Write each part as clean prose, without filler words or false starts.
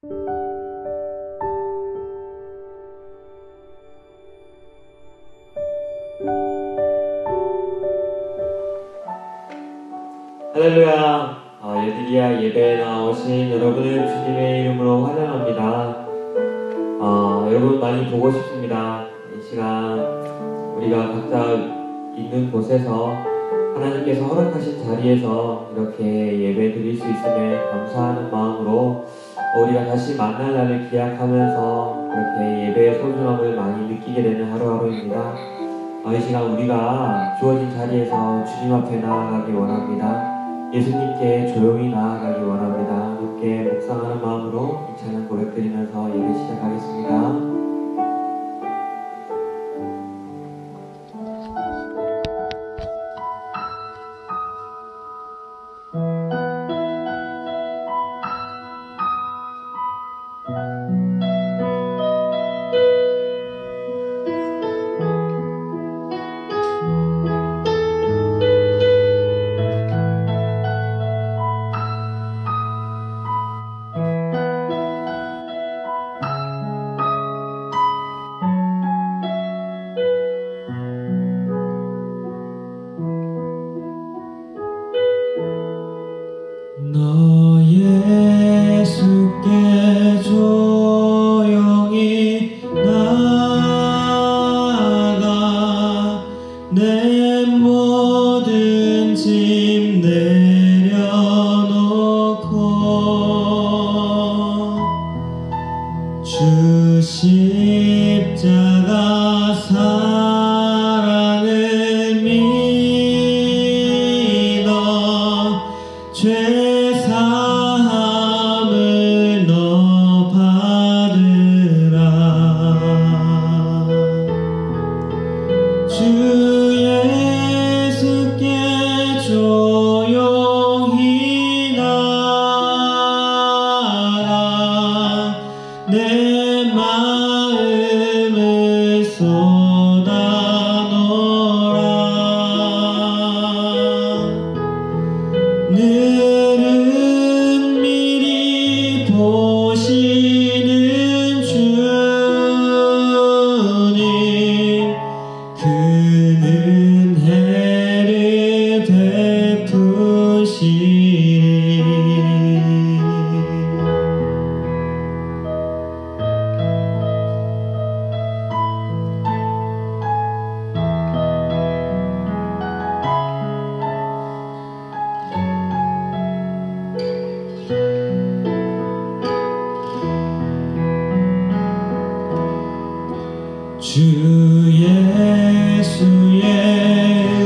할렐루야. 예드리야 예배에 나오신 여러분을 주님의 이름으로 환영합니다. 여러분 많이 보고 싶습니다. 이 시간 우리가 각자 있는 곳에서 하나님께서 허락하신 자리에서 이렇게 예배 드릴 수 있음에 감사하는 마음으로 우리가 다시 만날 날을 기약하면서 그렇게 예배의 소중함을 많이 느끼게 되는 하루하루입니다. 이 시간 우리가 주어진 자리에서 주님 앞에 나아가기 원합니다. 예수님께 조용히 나아가기 원합니다. 함께 묵상하는 마음으로 이 찬양 고백드리면서 예배 시작하겠습니다. 너 예수께 조용히 나아가 내 모든 짐 내려놓고 주 십자가 사랑을 믿어 죄 사함을 너 받으라. 주 예수께 조용히 나아가 내 마음을 쏟아놓으라. 보시는 주님 그 은혜를 베푸시리. 주 예수의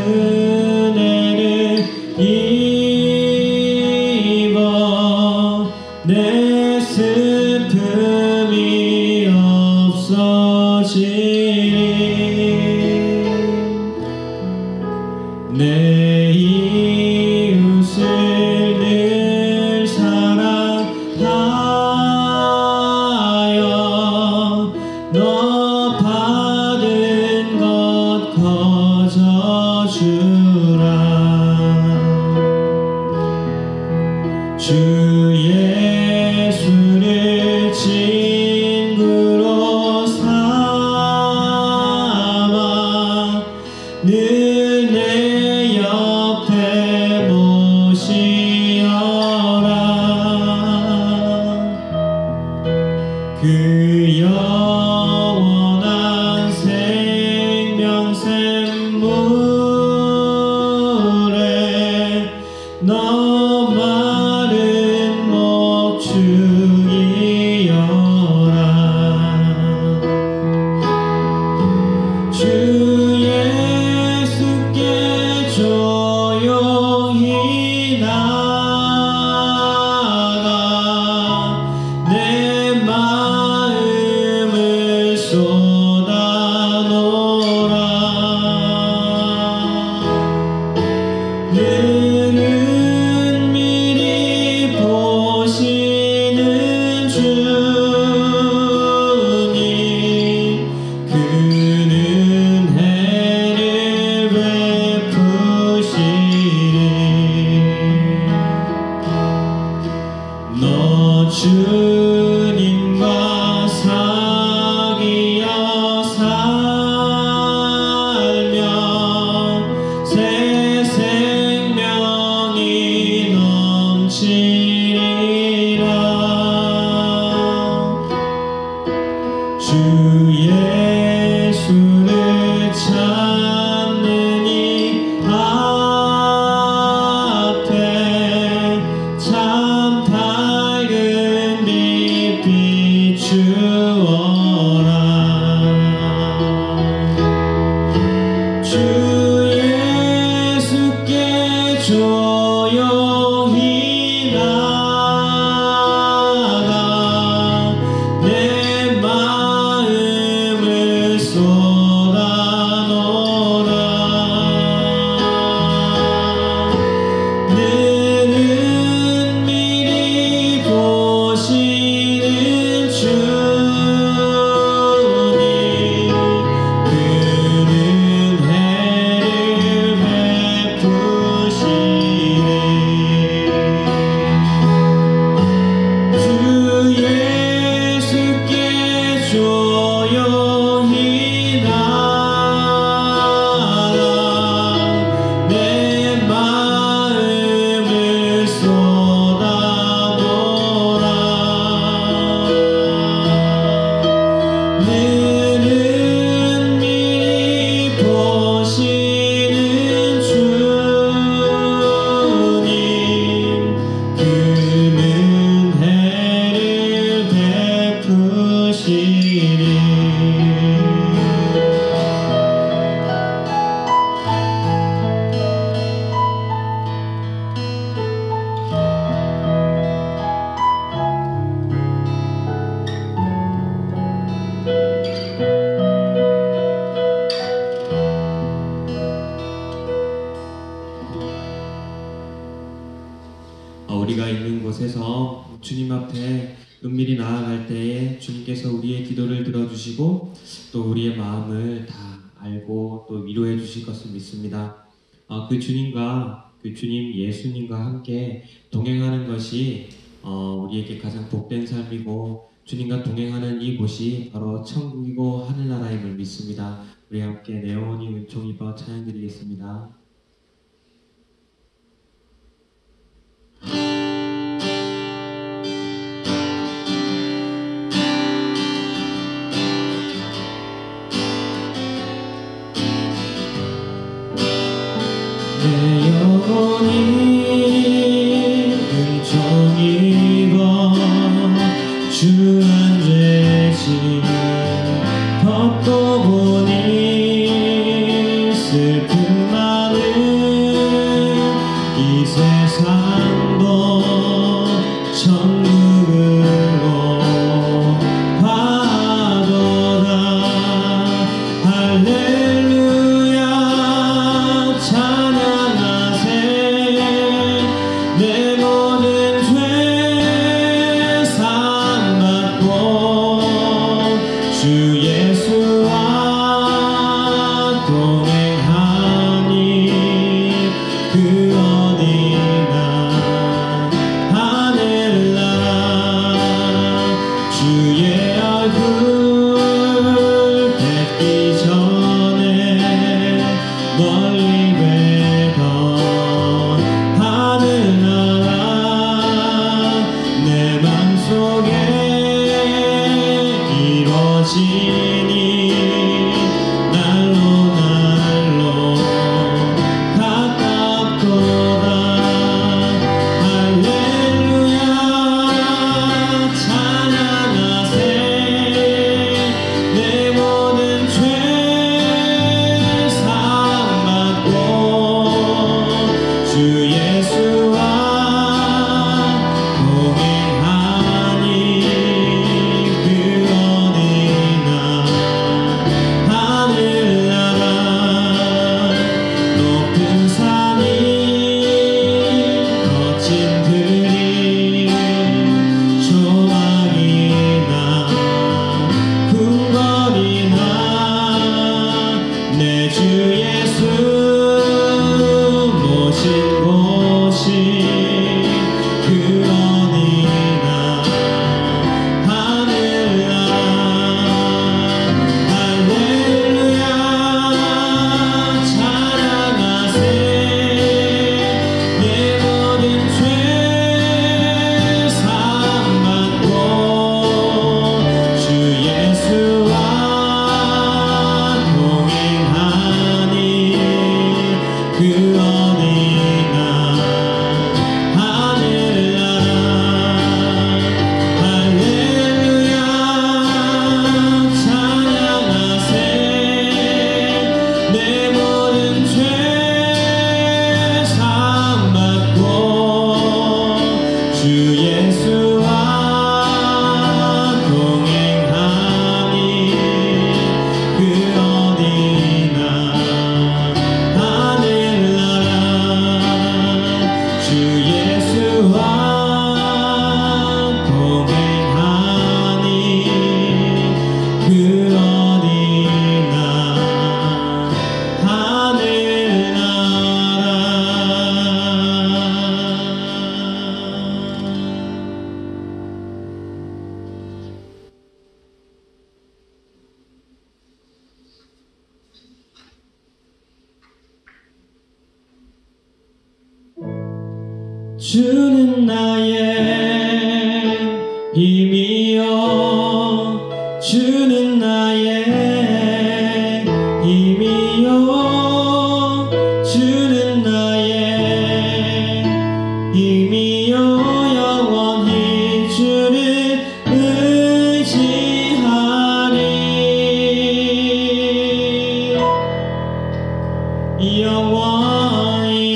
은혜를 입어 내 슬픔이 없어지리. 내 이웃을 늘 사랑하여 너 받은 것 거저주라. 주 예수를 친구로 삼아 늘 내 옆에 모시어라. 그 영원한 생명샘물에 너 마른 목 죽이어라. 주 예수께 조용히 나아가 내 마음을 쏟아놓으라. 너는 미리 보시는 주님 그 은혜를 베푸시리. 너 주님 곳에서 주님 앞에 은밀히 나아갈 때에 주님께서 우리의 기도를 들어주시고 또 우리의 마음을 다 알고 또 위로해 주실 것을 믿습니다. 그 주님과 그 주님 예수님과 함께 동행하는 것이 우리에게 가장 복된 삶이고 주님과 동행하는 이곳이 바로 천국이고 하늘나라임을 믿습니다. 우리 함께 내 영혼이 은총 입어 찬양드리겠습니다. 내 영혼이 은총 입어 주 안죄지 덮고 보니 슬픔 많은 이 세상도 천국으로 가도다. 할렐루야 찬양하세. 내 모든 죄 사함받고 주 예수와 동행하니 그 어디나 하늘나라. 주의 얼굴 뵙기 전에 멀리 뵈던 하늘나라. 내 맘속에 이루어지니 날로 날로 가깝도다. 할렐루야 찬양하세. 내 모든 죄 사함받고 주 예수와 동행하니 그 어디나 하늘나라. 높은 산이 거친 들이 조망이나 궁궐이나 내 주 예수 모신 곳이 그 어디나 하늘나라. 할렐루야 찬양하세. 내 모든 죄 사함받고 주 예수와 동행하니 그 어디나 하늘나라. 할렐루야 찬양하세. 내 모든 죄 사함받고 주 예수와 동행하니 그 어디나 하늘나라. 주 예수와 동행하니 그 어디나 하늘나라. 주는 나의 힘이요 주는 나의 힘이요 주는 나의 힘이요 영원히 주를 의지하리. 영원히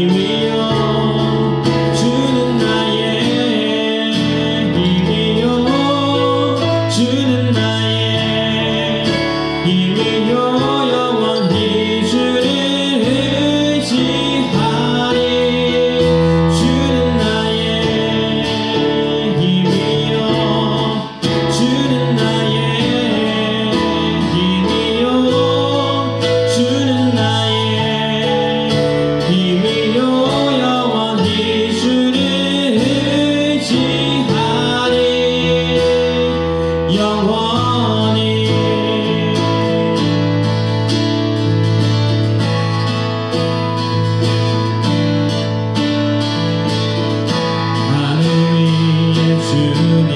힘이여 주는 나의 힘이여 주는 나의 힘이여 영원히 주를 의지하리 주는 나의 힘이여 주는 나의 힘이여 주는 나의 힘이여 영원히 주를 의지하리 영원히 하늘 위에 주님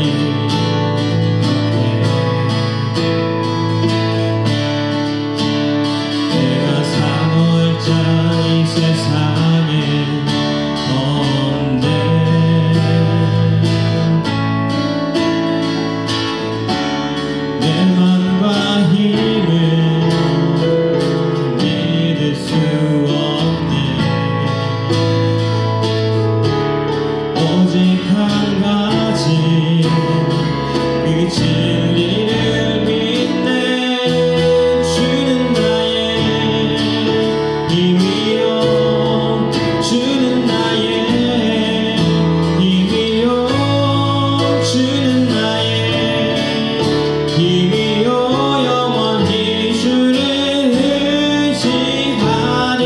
내가 사모할 자 이 세상에 없네 내 맘과 힘을 믿을 수 없네 오직 한 가지 그 진리를 믿네 주는 나의 힘이여 주는 나의 힘이여 주는 나의 힘이여 영원히 주를 의지하리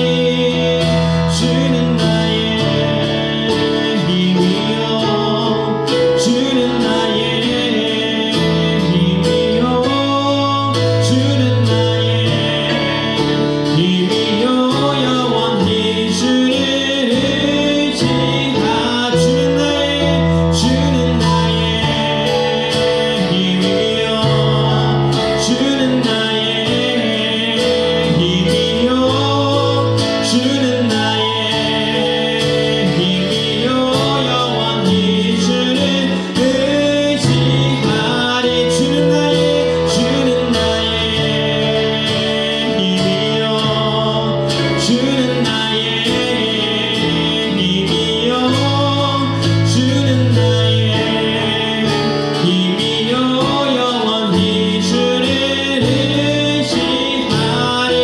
주는 나의 힘이여 주는 나의 힘이여 주는 나의 힘이여 영원히 주를 의지하 주는 나의 힘이여 주는 나의 힘이여 주는 나의 힘이여 영원히 주를 의지하리 주는 나의 힘이여 주는 나의 힘이여 주는 나의 힘이여 영원히 주를 의지하리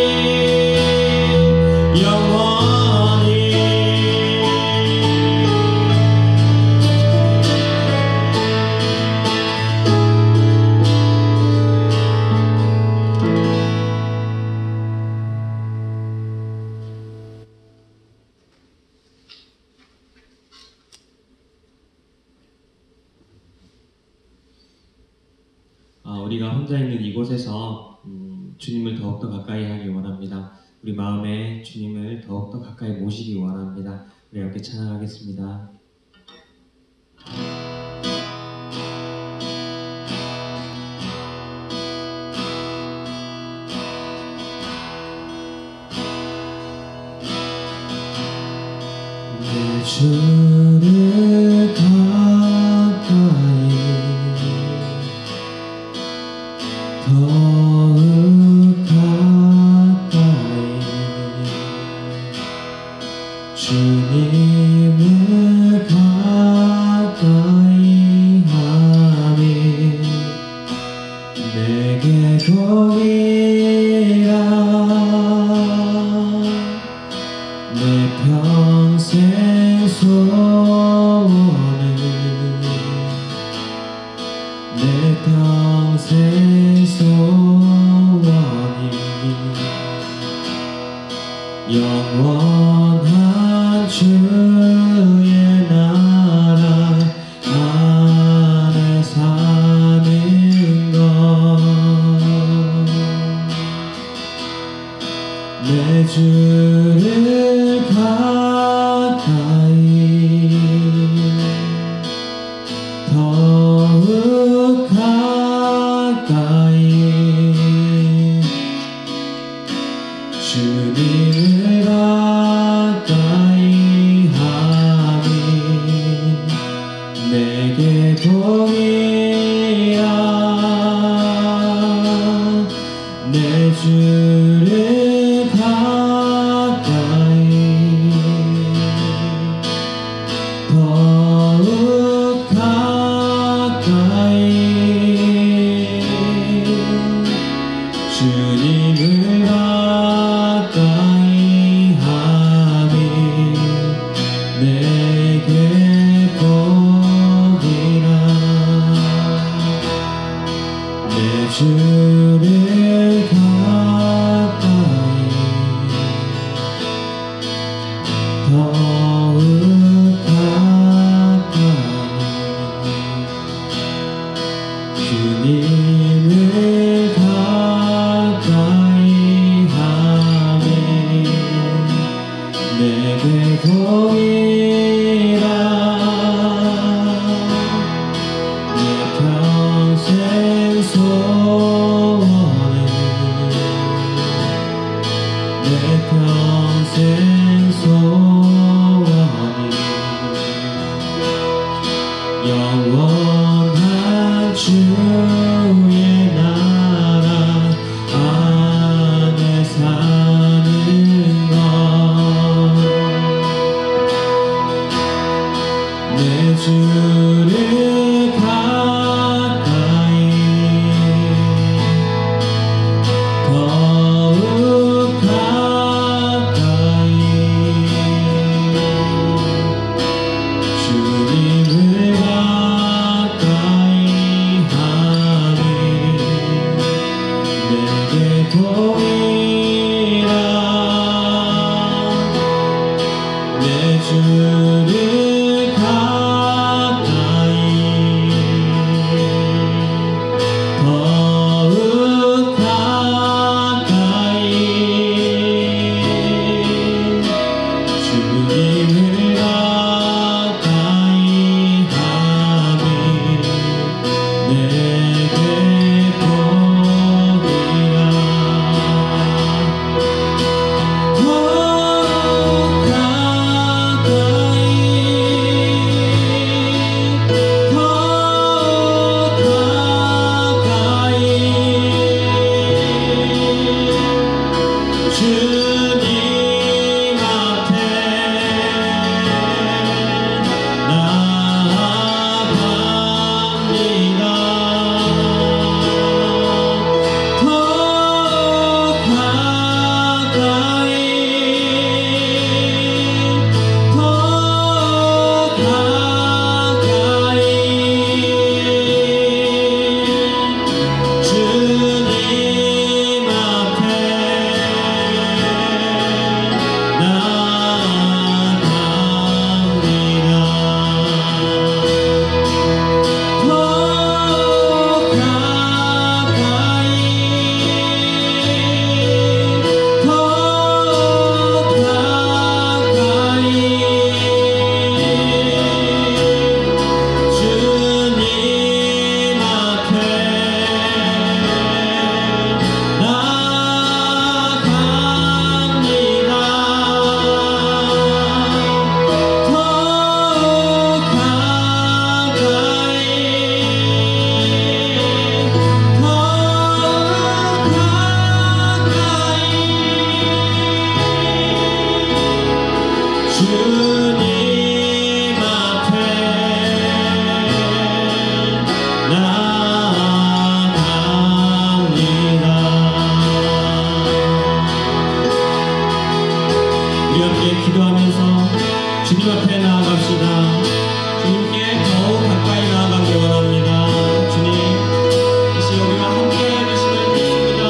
영원히 우리가 혼자 있는 이곳에서 주님을 더욱더 가까이 하기 원합니다. 우리 마음에 주님을 더욱더 가까이 모시기 원합니다. 우리 함께 찬양하겠습니다. 내 주를 가까이 더욱 가까이 주님을 가까이 하니 내게 복이라 내 평생 소원은 내 평생 소원이 영원한 주의 동일한 내 평생 소원은 내 평생 소원이 영원한 주의 나라 안에 사는 것 내 주를 가까이 더욱 가까이 주님을 가까이 하니 내게 동일한 내 주를 가까이 더욱 가까이 주님을 가까이 하니 내게 동일한 더욱 가까이 주님 앞에 나아갑니다. 더 가까이 더 가까이 주님 앞에 나아갑니다. 더 가까이 더 가까이 주님 앞에 우리 함께 기도하면서 주님 앞에 나아갑시다. 주님께 더욱 가까이 나아가기 원합니다. 주님, 이 시간 우리와 함께 해주심을 믿습니다.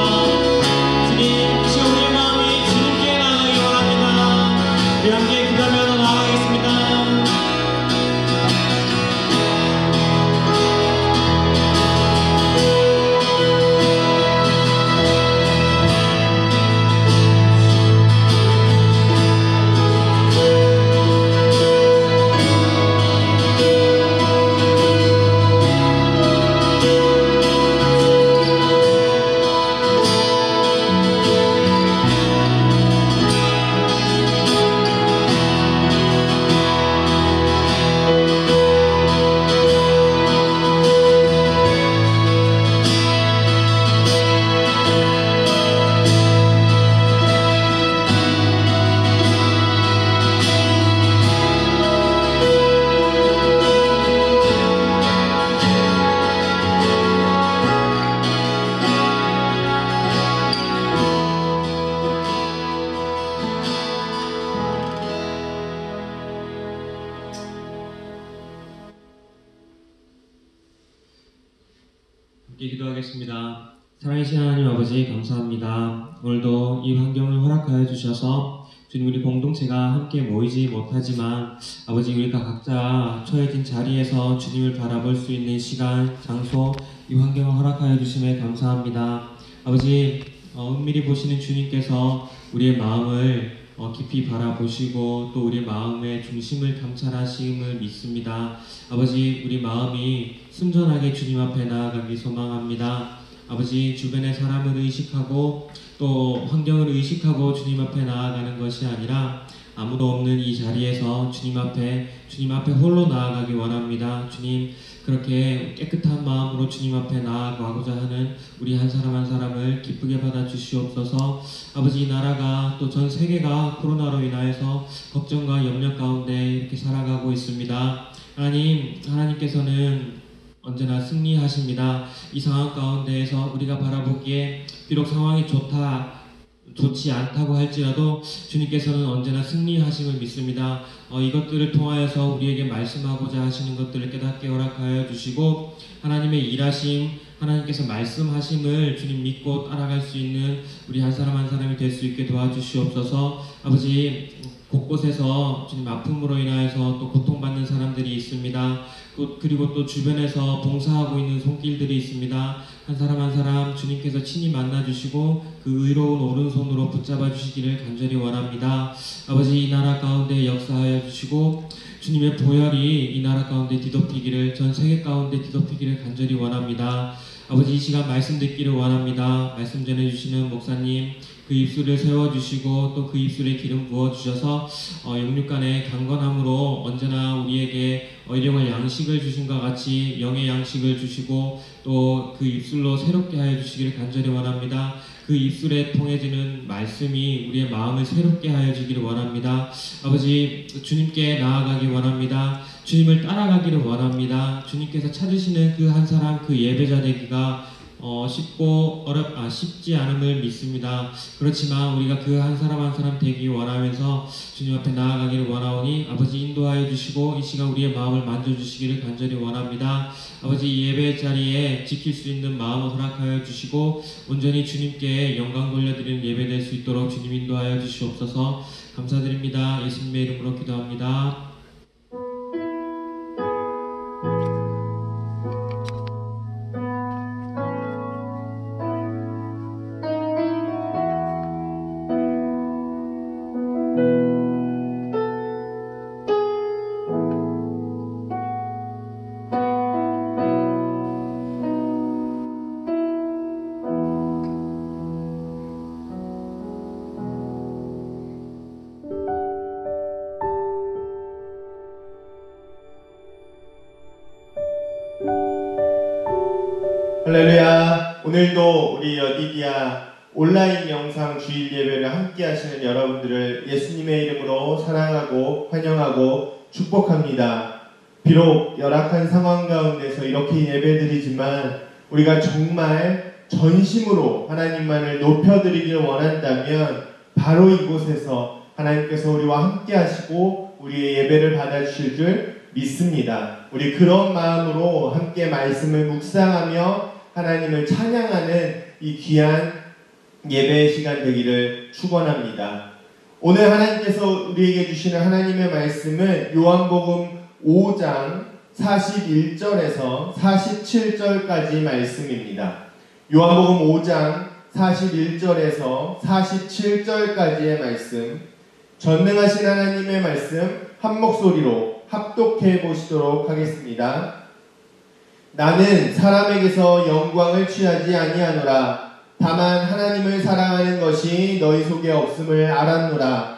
주님, 이 시간 우리의 마음이 주님께 나아가기 원합니다. 우리 함께 기도하면서 나아가겠습니다. 함께 기도하겠습니다. 사랑하신 하나님 아버지 감사합니다. 오늘도 이 환경을 허락하여 주셔서 주님 우리 공동체가 함께 모이지 못하지만 아버지 우리가 각자 처해진 자리에서 주님을 바라볼 수 있는 시간, 장소, 이 환경을 허락하여 주심에 감사합니다. 아버지 은밀히 보시는 주님께서 우리의 마음을 깊이 바라보시고 또 우리 마음의 중심을 감찰하심을 믿습니다. 아버지, 우리 마음이 순전하게 주님 앞에 나아가기 소망합니다. 아버지, 주변의 사람을 의식하고 또 환경을 의식하고 주님 앞에 나아가는 것이 아니라 아무도 없는 이 자리에서 주님 앞에 홀로 나아가기 원합니다. 주님, 그렇게 깨끗한 마음으로 주님 앞에 나아가고자 하는 우리 한 사람 한 사람을 기쁘게 받아 주시옵소서. 아버지, 이 나라가 또 전 세계가 코로나로 인하여서 걱정과 염려 가운데 이렇게 살아가고 있습니다. 하나님께서는 언제나 승리하십니다. 이 상황 가운데에서 우리가 바라보기에 비록 상황이 좋지 않다고 할지라도 주님께서는 언제나 승리하심을 믿습니다. 이것들을 통하여서 우리에게 말씀하고자 하시는 것들을 깨닫게 허락하여 주시고 하나님의 일하심, 하나님께서 말씀하심을 주님 믿고 따라갈 수 있는 우리 한 사람 한 사람이 될 수 있게 도와주시옵소서. 아버지, 곳곳에서 주님 아픔으로 인하여서 또 고통받는 사람들이 있습니다. 그리고 또 주변에서 봉사하고 있는 손길들이 있습니다. 한 사람 한 사람 주님께서 친히 만나주시고 그 의로운 오른손으로 붙잡아 주시기를 간절히 원합니다. 아버지, 이 나라 가운데 역사하여 주시고 주님의 보혈이 이 나라 가운데 뒤덮이기를, 전 세계 가운데 뒤덮이기를 간절히 원합니다. 아버지, 이 시간 말씀 듣기를 원합니다. 말씀 전해주시는 목사님, 그 입술을 세워주시고 또 그 입술에 기름 부어주셔서 영육간의 강건함으로 언제나 우리에게 일용할 양식을 주신과 같이 영의 양식을 주시고 또 그 입술로 새롭게 하여 주시기를 간절히 원합니다. 그 입술에 통해지는 말씀이 우리의 마음을 새롭게 하여 주기를 원합니다. 아버지, 주님께 나아가기 원합니다. 주님을 따라가기를 원합니다. 주님께서 찾으시는 그 한 사람, 그 예배자 되기가 쉽지 않음을 믿습니다. 그렇지만 우리가 그 한 사람 한 사람 되기 원하면서 주님 앞에 나아가기를 원하오니 아버지, 인도하여 주시고 이 시간 우리의 마음을 만져주시기를 간절히 원합니다. 아버지, 이 예배 자리에 지킬 수 있는 마음을 허락하여 주시고 온전히 주님께 영광 돌려드리는 예배 될 수 있도록 주님 인도하여 주시옵소서. 감사드립니다. 예수님의 이름으로 기도합니다. 할렐루야. 오늘도 우리 여디디아 온라인 영상 주일 예배를 함께 하시는 여러분들을 예수님의 이름으로 사랑하고 환영하고 축복합니다. 비록 열악한 상황 가운데서 이렇게 예배드리지만 우리가 정말 전심으로 하나님만을 높여드리길 원한다면 바로 이곳에서 하나님께서 우리와 함께 하시고 우리의 예배를 받아주실 줄 믿습니다. 우리 그런 마음으로 함께 말씀을 묵상하며 하나님을 찬양하는 이 귀한 예배의 시간 되기를 축원합니다. 오늘 하나님께서 우리에게 주시는 하나님의 말씀은 요한복음 5장 41절에서 47절까지 말씀입니다. 요한복음 5장 41절에서 47절까지의 말씀, 전능하신 하나님의 말씀 한 목소리로 합독해 보시도록 하겠습니다. 나는 사람에게서 영광을 취하지 아니하노라. 다만 하나님을 사랑하는 것이 너희 속에 없음을 알았노라.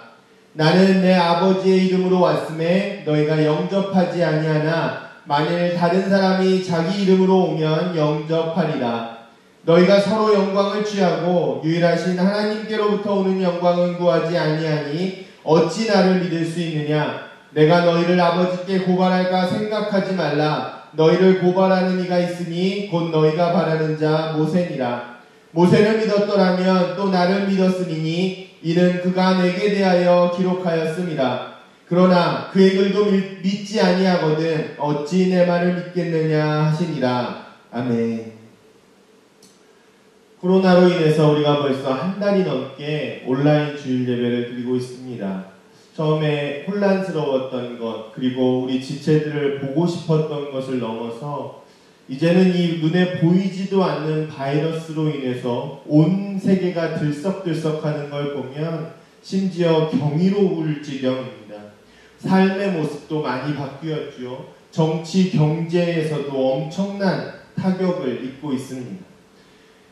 나는 내 아버지의 이름으로 왔음에 너희가 영접하지 아니하나 만일 다른 사람이 자기 이름으로 오면 영접하리라. 너희가 서로 영광을 취하고 유일하신 하나님께로부터 오는 영광은 구하지 아니하니 어찌 나를 믿을 수 있느냐. 내가 너희를 아버지께 고발할까 생각하지 말라. 너희를 고발하는 이가 있으니 곧 너희가 바라는 자 모세니라. 모세를 믿었더라면 또 나를 믿었으니 이는 그가 내게 대하여 기록하였습니다. 그러나 그의 글도 믿지 아니하거든 어찌 내 말을 믿겠느냐 하시니라. 아멘. 코로나로 인해서 우리가 벌써 한 달이 넘게 온라인 주일 예배를 드리고 있습니다. 처음에 혼란스러웠던 것, 그리고 우리 지체들을 보고 싶었던 것을 넘어서 이제는 이 눈에 보이지도 않는 바이러스로 인해서 온 세계가 들썩들썩하는 걸 보면 심지어 경이로울 지경입니다. 삶의 모습도 많이 바뀌었죠. 정치, 경제에서도 엄청난 타격을 입고 있습니다.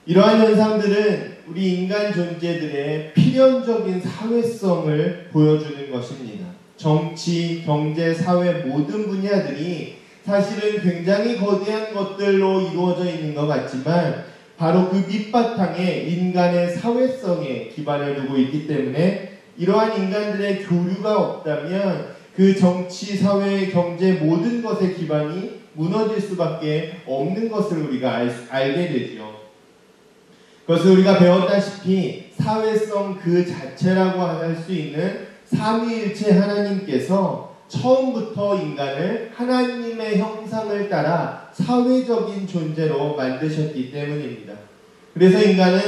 이러한 현상들은 우리 인간 존재들의 필연적인 사회성을 보여주는 것입니다. 정치, 경제, 사회 모든 분야들이 사실은 굉장히 거대한 것들로 이루어져 있는 것 같지만 바로 그 밑바탕에 인간의 사회성에 기반을 두고 있기 때문에 이러한 인간들의 교류가 없다면 그 정치, 사회, 경제 모든 것의 기반이 무너질 수밖에 없는 것을 우리가 알게 되죠. 그것을 우리가 배웠다시피 사회성 그 자체라고 할 수 있는 삼위일체 하나님께서 처음부터 인간을 하나님의 형상을 따라 사회적인 존재로 만드셨기 때문입니다. 그래서 인간은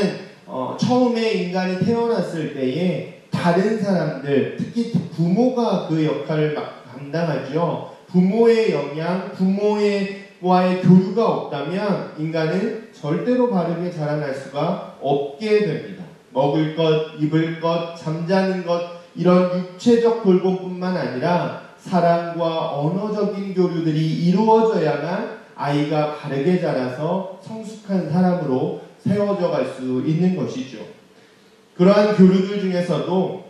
처음에 인간이 태어났을 때에 다른 사람들, 특히 부모가 그 역할을 감당하죠. 부모의 영향, 부모와의 교류가 없다면 인간은 절대로 바르게 자라날 수가 없게 됩니다. 먹을 것, 입을 것, 잠자는 것 이런 육체적 돌봄뿐만 아니라 사랑과 언어적인 교류들이 이루어져야만 아이가 바르게 자라서 성숙한 사람으로 세워져 갈 수 있는 것이죠. 그러한 교류들 중에서도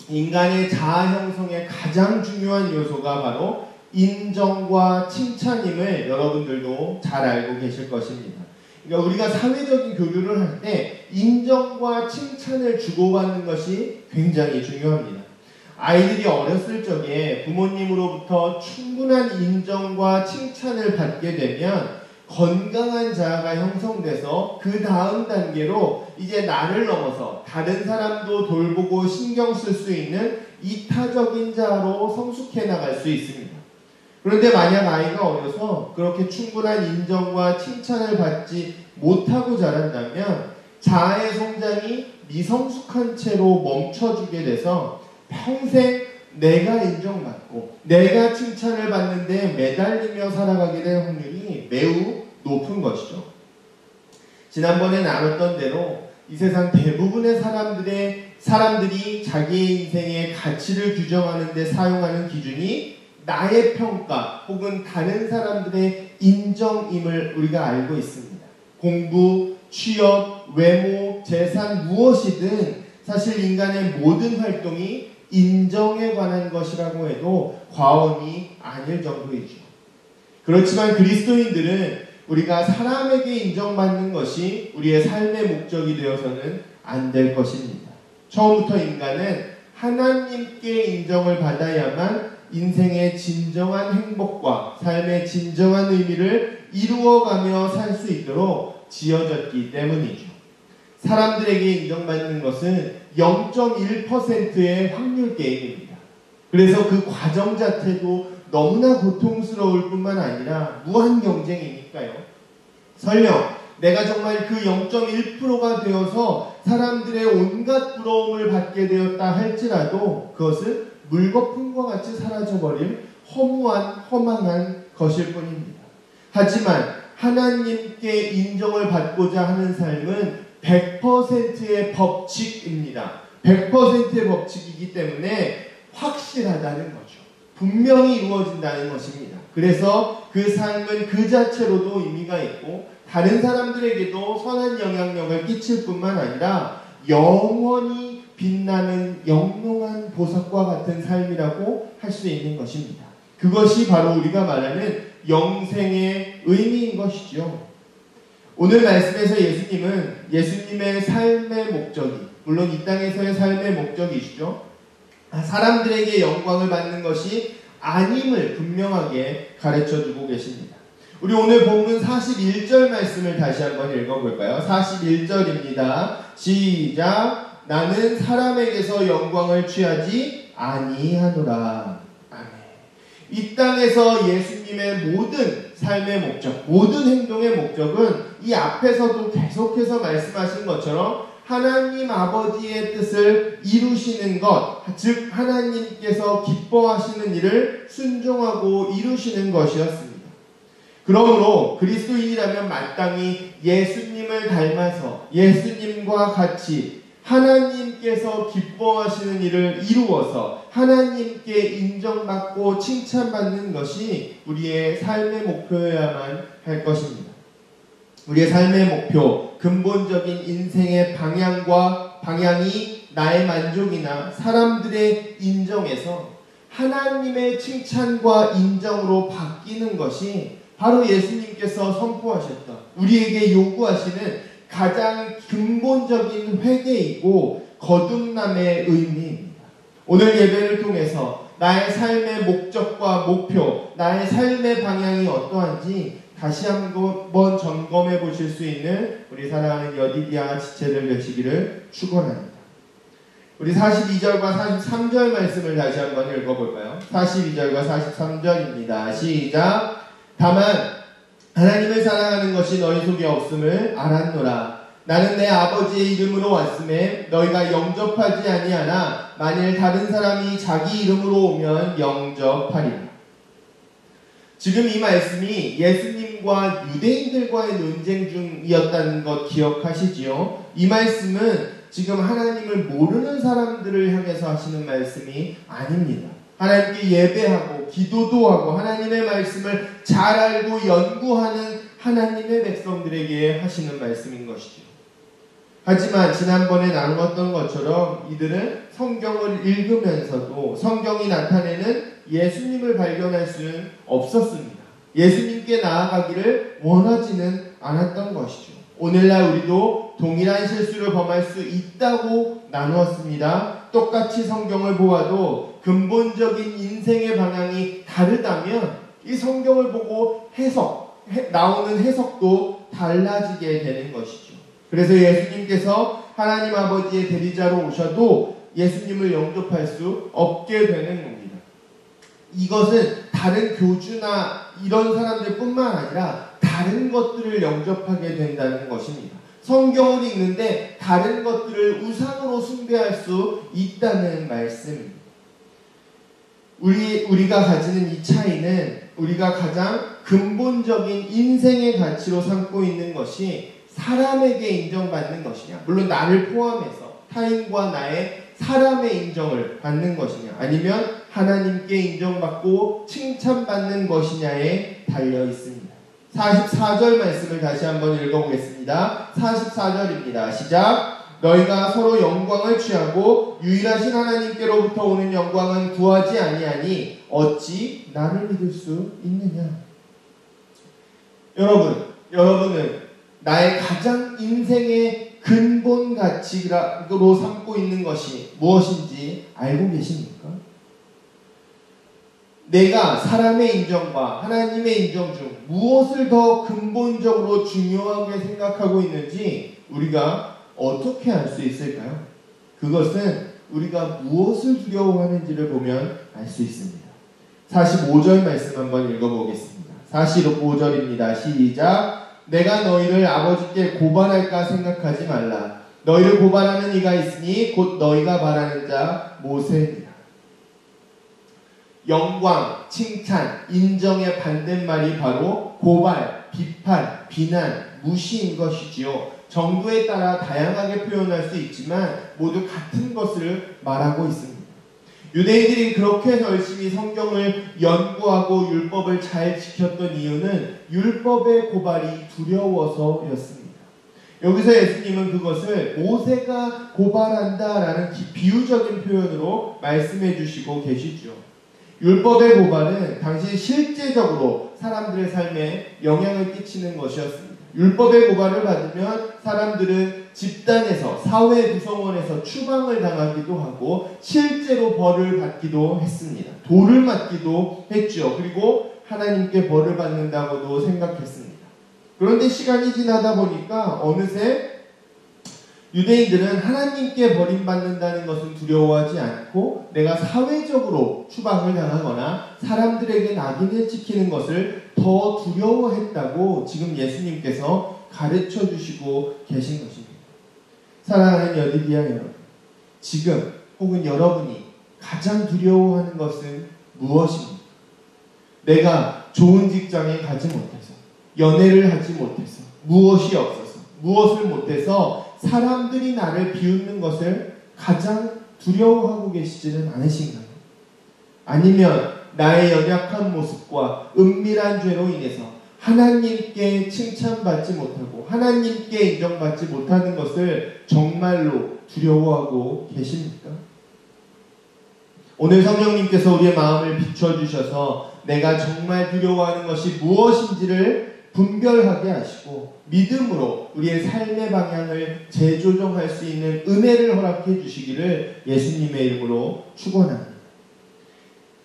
인간의 자아 형성의 가장 중요한 요소가 바로 인정과 칭찬임을 여러분들도 잘 알고 계실 것입니다. 그러니까 우리가 사회적인 교류를 할 때 인정과 칭찬을 주고받는 것이 굉장히 중요합니다. 아이들이 어렸을 적에 부모님으로부터 충분한 인정과 칭찬을 받게 되면 건강한 자아가 형성돼서 그 다음 단계로 이제 나를 넘어서 다른 사람도 돌보고 신경 쓸 수 있는 이타적인 자아로 성숙해 나갈 수 있습니다. 그런데 만약 아이가 어려서 그렇게 충분한 인정과 칭찬을 받지 못하고 자란다면 자아의 성장이 미성숙한 채로 멈춰주게 돼서 평생 내가 인정받고 내가 칭찬을 받는데 매달리며 살아가게 될 확률이 매우 높은 것이죠. 지난번에 나눴던 대로 이 세상 대부분의 사람들이 자기의 인생의 가치를 규정하는 데 사용하는 기준이 나의 평가 혹은 다른 사람들의 인정임을 우리가 알고 있습니다. 공부, 취업, 외모, 재산 무엇이든 사실 인간의 모든 활동이 인정에 관한 것이라고 해도 과언이 아닐 정도이죠. 그렇지만 그리스도인들은 우리가 사람에게 인정받는 것이 우리의 삶의 목적이 되어서는 안 될 것입니다. 처음부터 인간은 하나님께 인정을 받아야만 인생의 진정한 행복과 삶의 진정한 의미를 이루어가며 살 수 있도록 지어졌기 때문이죠. 사람들에게 인정받는 것은 0.1%의 확률 게임입니다. 그래서 그 과정 자체도 너무나 고통스러울 뿐만 아니라 무한 경쟁이니까요. 설령 내가 정말 그 0.1%가 되어서 사람들의 온갖 부러움을 받게 되었다 할지라도 그것은 물거품과 같이 사라져버릴 허망한 것일 뿐입니다. 하지만 하나님께 인정을 받고자 하는 삶은 100%의 법칙입니다. 100%의 법칙이기 때문에 확실하다는 거죠. 분명히 이루어진다는 것입니다. 그래서 그 삶은 그 자체로도 의미가 있고 다른 사람들에게도 선한 영향력을 끼칠 뿐만 아니라 영원히 빛나는 영롱한 보석과 같은 삶이라고 할 수 있는 것입니다. 그것이 바로 우리가 말하는 영생의 의미인 것이죠. 오늘 말씀에서 예수님은 예수님의 삶의 목적이, 물론 이 땅에서의 삶의 목적이시죠. 사람들에게 영광을 받는 것이 아님을 분명하게 가르쳐주고 계십니다. 우리 오늘 본문 41절 말씀을 다시 한번 읽어볼까요? 41절입니다. 시작. 나는 사람에게서 영광을 취하지 아니하노라. 아멘. 이 땅에서 예수님의 모든 삶의 목적, 모든 행동의 목적은 이 앞에서도 계속해서 말씀하신 것처럼 하나님 아버지의 뜻을 이루시는 것, 즉 하나님께서 기뻐하시는 일을 순종하고 이루시는 것이었습니다. 그러므로 그리스도인이라면 마땅히 예수님을 닮아서 예수님과 같이 하나님께서 기뻐하시는 일을 이루어서 하나님께 인정받고 칭찬받는 것이 우리의 삶의 목표여야만 할 것입니다. 우리의 삶의 목표, 근본적인 인생의 방향이 나의 만족이나 사람들의 인정에서 하나님의 칭찬과 인정으로 바뀌는 것이 바로 예수님께서 선포하셨던, 우리에게 요구하시는 가장 근본적인 회개이고 거듭남의 의미입니다. 오늘 예배를 통해서 나의 삶의 목적과 목표, 나의 삶의 방향이 어떠한지 다시 한번 점검해 보실 수 있는 우리 사랑하는 여디디아 지체들 되시기를 축원합니다. 우리 42절과 43절 말씀을 다시 한번 읽어볼까요? 42절과 43절입니다. 시작. 다만 하나님을 사랑하는 것이 너희 속에 없음을 알았노라. 나는 내 아버지의 이름으로 왔음에 너희가 영접하지 아니하나 만일 다른 사람이 자기 이름으로 오면 영접하리라. 지금 이 말씀이 예수님과 유대인들과의 논쟁 중이었다는 것 기억하시지요? 이 말씀은 지금 하나님을 모르는 사람들을 향해서 하시는 말씀이 아닙니다. 하나님께 예배하고 기도도 하고 하나님의 말씀을 잘 알고 연구하는 하나님의 백성들에게 하시는 말씀인 것이죠. 하지만 지난번에 나누었던 것처럼 이들은 성경을 읽으면서도 성경이 나타내는 예수님을 발견할 수는 없었습니다. 예수님께 나아가기를 원하지는 않았던 것이죠. 오늘날 우리도 동일한 실수를 범할 수 있다고 나누었습니다. 똑같이 성경을 보아도 근본적인 인생의 방향이 다르다면 이 성경을 보고 나오는 해석도 달라지게 되는 것이죠. 그래서 예수님께서 하나님 아버지의 대리자로 오셔도 예수님을 영접할 수 없게 되는 겁니다. 이것은 다른 교주나 이런 사람들뿐만 아니라 다른 것들을 영접하게 된다는 것입니다. 성경을 읽는데 다른 것들을 우상으로 숭배할 수 있다는 말씀입니다. 우리가 가지는 이 차이는 우리가 가장 근본적인 인생의 가치로 삼고 있는 것이 사람에게 인정받는 것이냐, 물론 나를 포함해서 타인과 나의 사람의 인정을 받는 것이냐, 아니면 하나님께 인정받고 칭찬받는 것이냐에 달려 있습니다. 44절 말씀을 다시 한번 읽어보겠습니다. 44절입니다. 시작. 너희가 서로 영광을 취하고 유일하신 하나님께로부터 오는 영광은 구하지 아니하니 어찌 나를 믿을 수 있느냐. 여러분은 나의 가장 인생의 근본 가치로 삼고 있는 것이 무엇인지 알고 계십니까? 내가 사람의 인정과 하나님의 인정 중 무엇을 더 근본적으로 중요하게 생각하고 있는지 우리가 어떻게 알 수 있을까요? 그것은 우리가 무엇을 두려워하는지를 보면 알 수 있습니다. 45절 말씀 한번 읽어보겠습니다. 45절입니다. 시작. 내가 너희를 아버지께 고발할까 생각하지 말라. 너희를 고발하는 이가 있으니 곧 너희가 말하는 자 모세니라. 영광, 칭찬, 인정의 반대말이 바로 고발, 비판, 비난, 무시인 것이지요. 정도에 따라 다양하게 표현할 수 있지만 모두 같은 것을 말하고 있습니다. 유대인들이 그렇게 열심히 성경을 연구하고 율법을 잘 지켰던 이유는 율법의 고발이 두려워서였습니다. 여기서 예수님은 그것을 모세가 고발한다라는 비유적인 표현으로 말씀해 주시고 계시죠. 율법의 고발은 당시 실제적으로 사람들의 삶에 영향을 끼치는 것이었습니다. 율법의 고발을 받으면 사람들은 집단에서, 사회 구성원에서 추방을 당하기도 하고 실제로 벌을 받기도 했습니다. 돌을 맞기도 했죠. 그리고 하나님께 벌을 받는다고도 생각했습니다. 그런데 시간이 지나다 보니까 어느새 유대인들은 하나님께 버림받는다는 것은 두려워하지 않고 내가 사회적으로 추방을 당하거나 사람들에게 낙인을 찍히는 것을 더 두려워했다고 지금 예수님께서 가르쳐 주시고 계신 것입니다. 사랑하는 여디디아 여러분, 지금 혹은 여러분이 가장 두려워하는 것은 무엇입니까? 내가 좋은 직장에 가지 못해서, 연애를 하지 못해서, 무엇이 없어서, 무엇을 못해서 사람들이 나를 비웃는 것을 가장 두려워하고 계시지는 않으신가요? 아니면 나의 연약한 모습과 은밀한 죄로 인해서 하나님께 칭찬받지 못하고 하나님께 인정받지 못하는 것을 정말로 두려워하고 계십니까? 오늘 성령님께서 우리의 마음을 비춰주셔서 내가 정말 두려워하는 것이 무엇인지를 분별하게 하시고 믿음으로 우리의 삶의 방향을 재조정할 수 있는 은혜를 허락해 주시기를 예수님의 이름으로 축원합니다.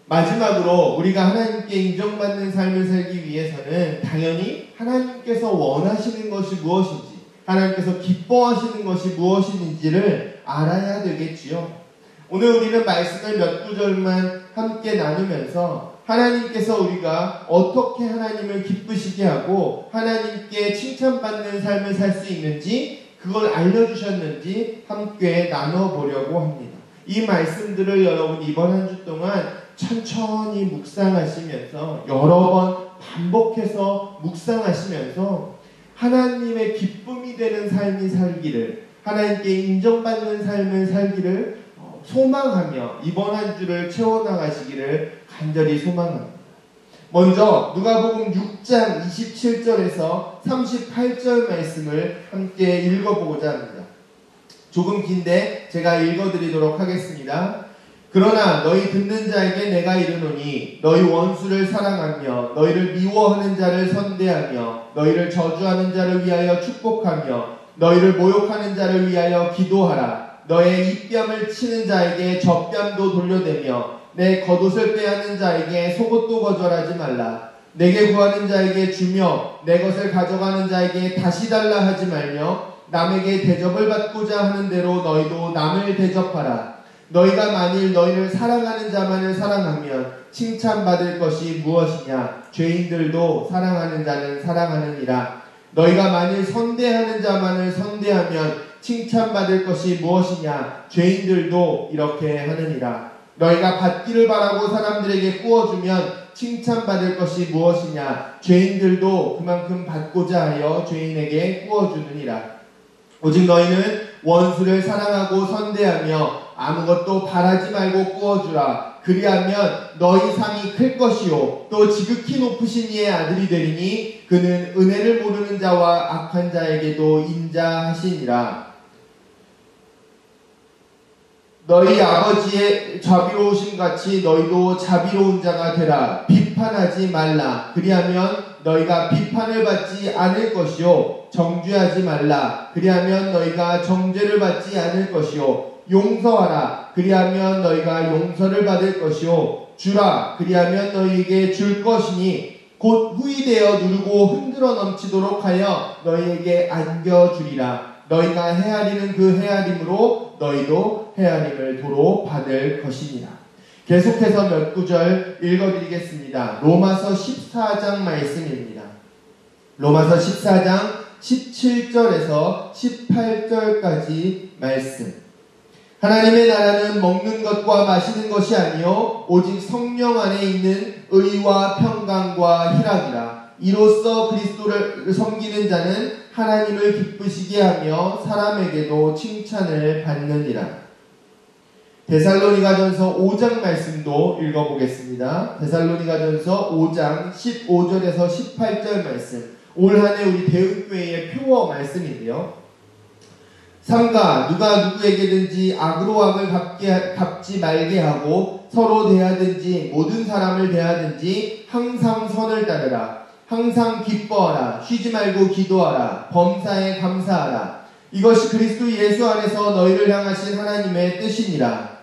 마지막으로 우리가 하나님께 인정받는 삶을 살기 위해서는 당연히 하나님께서 원하시는 것이 무엇인지, 하나님께서 기뻐하시는 것이 무엇인지를 알아야 되겠지요. 오늘 우리는 말씀을 몇 구절만 함께 나누면서 하나님께서 우리가 어떻게 하나님을 기쁘시게 하고 하나님께 칭찬받는 삶을 살 수 있는지 그걸 알려주셨는지 함께 나눠보려고 합니다. 이 말씀들을 여러분 이번 한 주 동안 천천히 묵상하시면서 여러 번 반복해서 묵상하시면서 하나님의 기쁨이 되는 삶이 살기를, 하나님께 인정받는 삶을 살기를 소망하며 이번 한 주를 채워나가시기를 간절히 소망합니다. 먼저 누가복음 6장 27절에서 38절 말씀을 함께 읽어보고자 합니다. 조금 긴데 제가 읽어드리도록 하겠습니다. 그러나 너희 듣는 자에게 내가 이르노니 너희 원수를 사랑하며 너희를 미워하는 자를 선대하며 너희를 저주하는 자를 위하여 축복하며 너희를 모욕하는 자를 위하여 기도하라. 너의 입뺨을 치는 자에게 젖뺨도 돌려대며 내 겉옷을 빼앗는 자에게 속옷도 거절하지 말라. 내게 구하는 자에게 주며 내 것을 가져가는 자에게 다시 달라 하지 말며 남에게 대접을 받고자 하는 대로 너희도 남을 대접하라. 너희가 만일 너희를 사랑하는 자만을 사랑하면 칭찬받을 것이 무엇이냐? 죄인들도 사랑하는 자는 사랑하느니라. 너희가 만일 선대하는 자만을 선대하면 칭찬받을 것이 무엇이냐? 죄인들도 이렇게 하느니라. 너희가 받기를 바라고 사람들에게 구워주면 칭찬받을 것이 무엇이냐? 죄인들도 그만큼 받고자 하여 죄인에게 구워주느니라. 오직 너희는 원수를 사랑하고 선대하며 아무것도 바라지 말고 구워주라. 그리하면 너희 상이 클 것이요 또 지극히 높으신 이의 아들이 되리니 그는 은혜를 모르는 자와 악한 자에게도 인자하시니라. 너희 아버지의 자비로우심 같이 너희도 자비로운 자가 되라. 비판하지 말라. 그리하면 너희가 비판을 받지 않을 것이요 정죄하지 말라. 그리하면 너희가 정죄를 받지 않을 것이요 용서하라. 그리하면 너희가 용서를 받을 것이요 주라. 그리하면 너희에게 줄 것이니 곧 후이되어 누르고 흔들어 넘치도록 하여 너희에게 안겨주리라. 너희가 헤아리는 그 헤아림으로 너희도 헤아림을 도로 받을 것이니라. 계속해서 몇 구절 읽어드리겠습니다. 로마서 14장 말씀입니다. 로마서 14장 17절에서 18절까지 말씀. 하나님의 나라는 먹는 것과 마시는 것이 아니요 오직 성령 안에 있는 의와 평강과 희락이라. 이로써 그리스도를 섬기는 자는 하나님을 기쁘시게 하며 사람에게도 칭찬을 받느니라. 데살로니가전서 5장 말씀도 읽어보겠습니다. 데살로니가전서 5장 15절에서 18절 말씀. 올 한 해 우리 대흥교회의 표어 말씀인데요. 삼가 누가 누구에게든지 악으로 악을 갚지 말게 하고 서로 대하든지 모든 사람을 대하든지 항상 선을 따르라. 항상 기뻐하라. 쉬지 말고 기도하라. 범사에 감사하라. 이것이 그리스도 예수 안에서 너희를 향하신 하나님의 뜻이니라.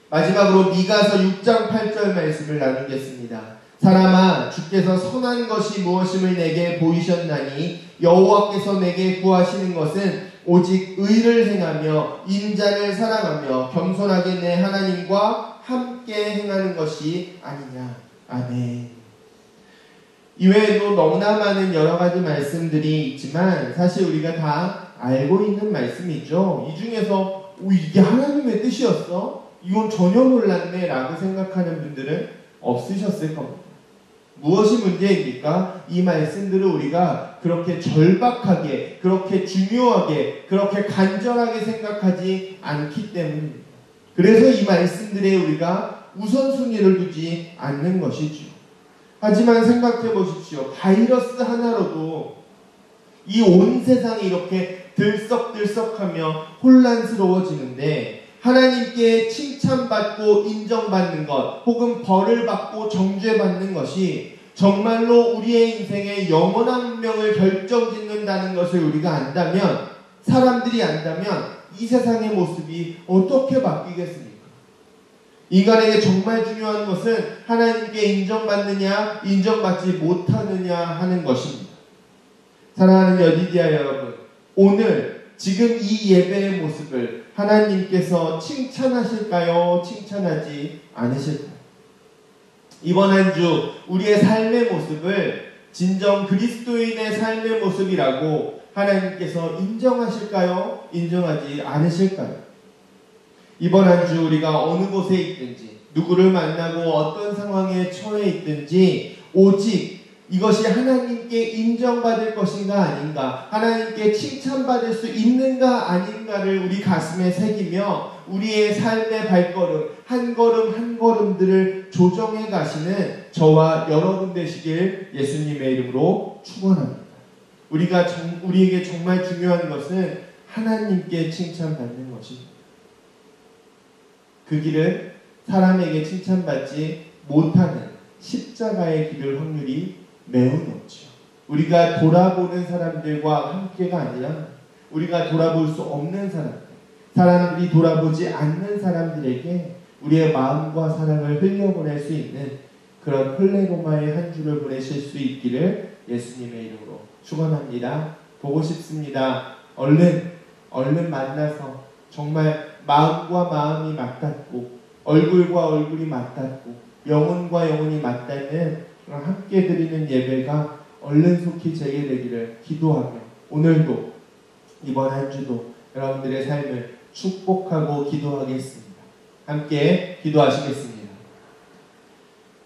마지막으로 미가서 6장 8절 말씀을 나누겠습니다. 사람아 주께서 선한 것이 무엇임을 내게 보이셨나니 여호와께서 내게 구하시는 것은 오직 의를 행하며 인자를 사랑하며 겸손하게 내 하나님과 함께 행하는 것이 아니냐. 아멘. 이외에도 너무나 많은 여러 가지 말씀들이 있지만 사실 우리가 다 알고 있는 말씀이죠. 이 중에서 이게 하나님의 뜻이었어? 이건 전혀 몰랐네 라고 생각하는 분들은 없으셨을 겁니다. 무엇이 문제입니까? 이 말씀들을 우리가 그렇게 절박하게, 그렇게 중요하게, 그렇게 간절하게 생각하지 않기 때문입니다. 그래서 이 말씀들에 우리가 우선순위를 두지 않는 것이죠. 하지만 생각해 보십시오. 바이러스 하나로도 이 온 세상이 이렇게 들썩들썩하며 혼란스러워지는데, 하나님께 칭찬받고 인정받는 것, 혹은 벌을 받고 정죄받는 것이 정말로 우리의 인생의 영원한 운명을 결정짓는다는 것을 우리가 안다면, 사람들이 안다면 이 세상의 모습이 어떻게 바뀌겠습니까? 인간에게 정말 중요한 것은 하나님께 인정받느냐 인정받지 못하느냐 하는 것입니다. 사랑하는 여디디아 여러분, 오늘 지금 이 예배의 모습을 하나님께서 칭찬하실까요? 칭찬하지 않으실까요? 이번 한 주 우리의 삶의 모습을 진정 그리스도인의 삶의 모습이라고 하나님께서 인정하실까요? 인정하지 않으실까요? 이번 한 주 우리가 어느 곳에 있든지, 누구를 만나고 어떤 상황에 처해 있든지 오직 이것이 하나님께 인정받을 것인가 아닌가, 하나님께 칭찬받을 수 있는가 아닌가를 우리 가슴에 새기며 우리의 삶의 발걸음 한 걸음 한 걸음들을 조정해 가시는 저와 여러분 되시길 예수님의 이름으로 축원합니다. 우리에게 정말 중요한 것은 하나님께 칭찬받는 것입니다. 그 길은 사람에게 칭찬받지 못하는 십자가의 길을 확률이 매우 높죠. 우리가 돌아보는 사람들과 함께가 아니라 우리가 돌아볼 수 없는 사람들이 돌아보지 않는 사람들에게 우리의 마음과 사랑을 흘려보낼 수 있는 그런 플레로마의 한 주를 보내실 수 있기를 예수님의 이름으로 축원합니다. 보고 싶습니다. 얼른 만나서 정말 마음과 마음이 맞닿고 얼굴과 얼굴이 맞닿고 영혼과 영혼이 맞닿는 함께 드리는 예배가 얼른 속히 재개되기를 기도하며, 오늘도 이번 한 주도 여러분들의 삶을 축복하고 기도하겠습니다. 함께 기도하시겠습니다.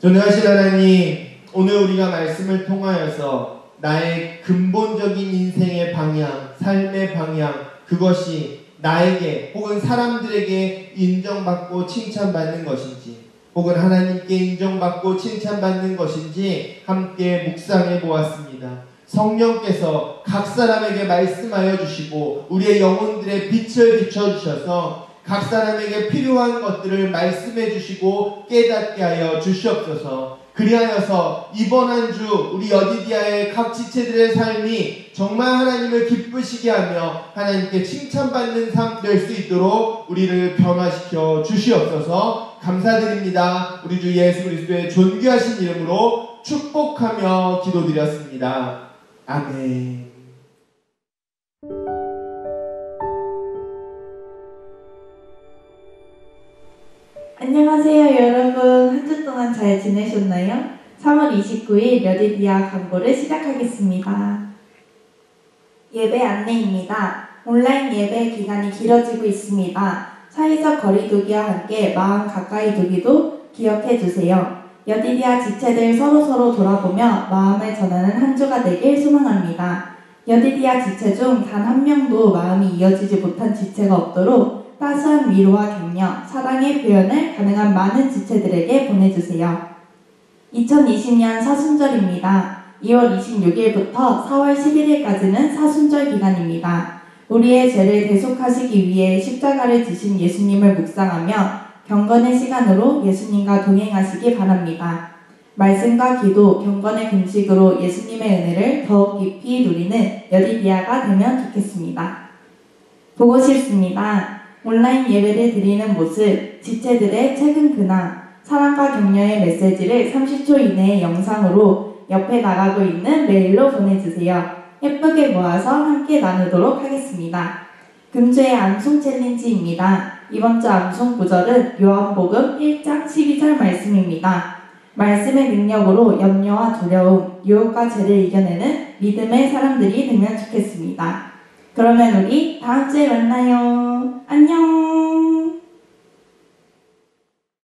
존귀하신 하나님, 오늘 우리가 말씀을 통하여서 나의 근본적인 인생의 방향, 삶의 방향, 그것이 나에게 혹은 사람들에게 인정받고 칭찬받는 것인지, 혹은 하나님께 인정받고 칭찬받는 것인지 함께 묵상해 보았습니다. 성령께서 각 사람에게 말씀하여 주시고 우리의 영혼들의 빛을 비춰주셔서 각 사람에게 필요한 것들을 말씀해 주시고 깨닫게 하여 주시옵소서. 그리하여서 이번 한 주 우리 여디디아의 각 지체들의 삶이 정말 하나님을 기쁘시게 하며 하나님께 칭찬받는 삶 될 수 있도록 우리를 변화시켜 주시옵소서. 감사드립니다. 우리 주 예수 그리스도의 존귀하신 이름으로 축복하며 기도드렸습니다. 아멘. 안녕하세요 여러분. 한 주 동안 잘 지내셨나요? 3월 29일 여디디아 광고를 시작하겠습니다. 예배 안내입니다. 온라인 예배 기간이 길어지고 있습니다. 사회적 거리두기와 함께 마음 가까이 두기도 기억해 주세요. 여디디아 지체들 서로서로 돌아보며 마음을 전하는 한 주가 되길 소망합니다. 여디디아 지체 중 단 한 명도 마음이 이어지지 못한 지체가 없도록 따스한 위로와 격려, 사랑의 표현을 가능한 많은 지체들에게 보내주세요. 2020년 사순절입니다. 2월 26일부터 4월 11일까지는 사순절 기간입니다. 우리의 죄를 대속하시기 위해 십자가를 지신 예수님을 묵상하며 경건의 시간으로 예수님과 동행하시기 바랍니다. 말씀과 기도, 경건의 금식으로 예수님의 은혜를 더욱 깊이 누리는 여디디아가 되면 좋겠습니다. 보고 싶습니다. 온라인 예배를 드리는 모습, 지체들의 최근 근황, 사랑과 격려의 메시지를 30초 이내의 영상으로 옆에 나가고 있는 메일로 보내주세요. 예쁘게 모아서 함께 나누도록 하겠습니다. 금주의 암송 챌린지입니다. 이번 주 암송 구절은 요한복음 1장 12절 말씀입니다. 말씀의 능력으로 염려와 두려움, 유혹과 죄를 이겨내는 믿음의 사람들이 되면 좋겠습니다. 그러면 우리 다음 주에 만나요.